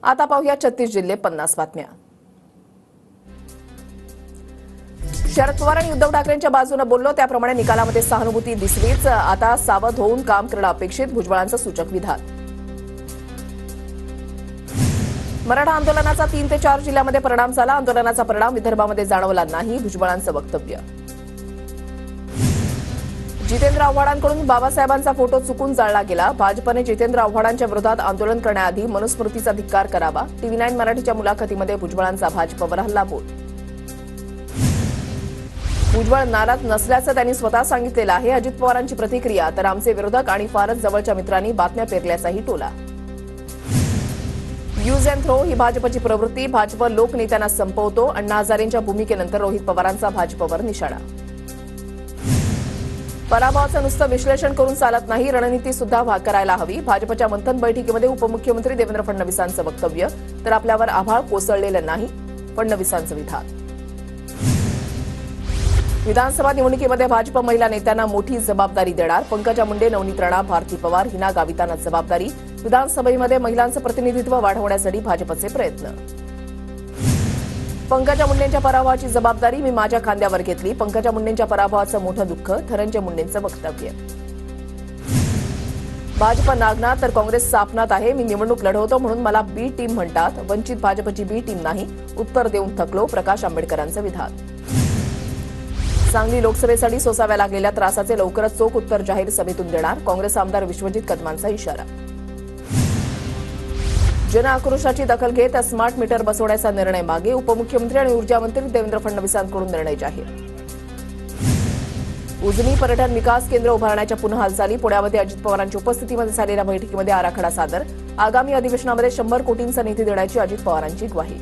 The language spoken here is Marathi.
आता पाहूया 36 जिल्हे 50 बातम्या। शरद पवार आणि उद्धव ठाकरेंच्या बाजूने बोललो त्याप्रमाणे निकालामध्ये सहानुभूती दिसलीच। आता सावध होऊन काम करणं अपेक्षित, भुजबळांचं सूचक विधान। मराठा आंदोलनाचा 3 ते 4 जिल्ह्यांमध्ये परिणाम झाला। आंदोलनाचा परिणाम विदर्भामध्ये जाणवला नाही, भुजबळांचं वक्तव्य। जितेंद्र आव्हाडांकडून बाबासाहेबांचा फोटो चुकून जाळला गेला। भाजपने जितेंद्र आव्हाडांच्या विरोधात आंदोलन करण्याआधी मनुस्मृतीचा धिक्कार करावा। TV9 मराठीच्या मुलाखतीमध्ये भुजबळांचा भाजपवर हल्लाबोल। भुजबळ नाराज नसल्याचं त्यांनी स्वतः सांगितलेलं आहे। अजित पवारांची प्रतिक्रिया, तर आमचे विरोधक आणि फारच जवळच्या मित्रांनी बातम्या पेरल्याचाही टोला। यूज अँड थ्रो ही भाजपची प्रवृत्ती, भाजप लोकनेत्यांना संपवतो। अण्णा हजारेंच्या भूमिकेनंतर रोहित पवारांचा भाजपवर निशाणा। पराभवाचं नुसतं विश्लेषण करून चालत नाही, रणनीती सुद्धा करायला हवी। भाजपच्या मंथन बैठकीमध्ये उपमुख्यमंत्री देवेंद्र फडणवीसांचं वक्तव्य, तर आपल्यावर आभाळ कोसळलेलं नाही, फडणवीसांचं विधान। विधानसभा निवडणुकीमध्ये भाजप महिला नेत्यांना मोठी जबाबदारी देणार। पंकजा मुंडे, नवनीत राणा, भारती पवार, हिना गावितांना जबाबदारी। विधानसभेमध्ये महिलांचं प्रतिनिधित्व वाढवण्यासाठी भाजपचे प्रयत्न। पंकजा मुंडेंच्या पराभवाची जबाबदारी मी माझ्या खांद्यावर घेतली। पंकजा मुंडेंच्या पराभवाचं मोठं दुःख, धनंजय मुंडेंचं वक्तव्य। भाजप नागनाथ तर काँग्रेस सापनात आहे। मी निवडणूक लढवतो म्हणून मला बी टीम म्हणतात, वंचित भाजपची बी टीम नाही, उत्तर देऊन थकलो, प्रकाश आंबेडकरांचं विधान। सांगली लोकसभेसाठी सोसाव्या लागलेल्या त्रासाचे लवकरच चोख उत्तर जाहीर सभेतून देणार, काँग्रेस आमदार विश्वजित कदमांचा इशारा। जनआक्रोशाची दखल घेत स्मार्ट मीटर बसवण्याचा निर्णय मागे, उपमुख्यमंत्री आणि ऊर्जा मंत्री देवेंद्र फडणवीसांकडून निर्णय जाहीर। उजनी पर्यटन विकास केंद्र उभारण्याच्या पुन्हा हालचाली, पुण्यामध्ये अजित पवारांच्या उपस्थितीमध्ये झालेल्या बैठकीमध्ये आराखडा सादर। आगामी अधिवेशनामध्ये 100 कोटींचा निधी देण्याची अजित पवारांची ग्वाही।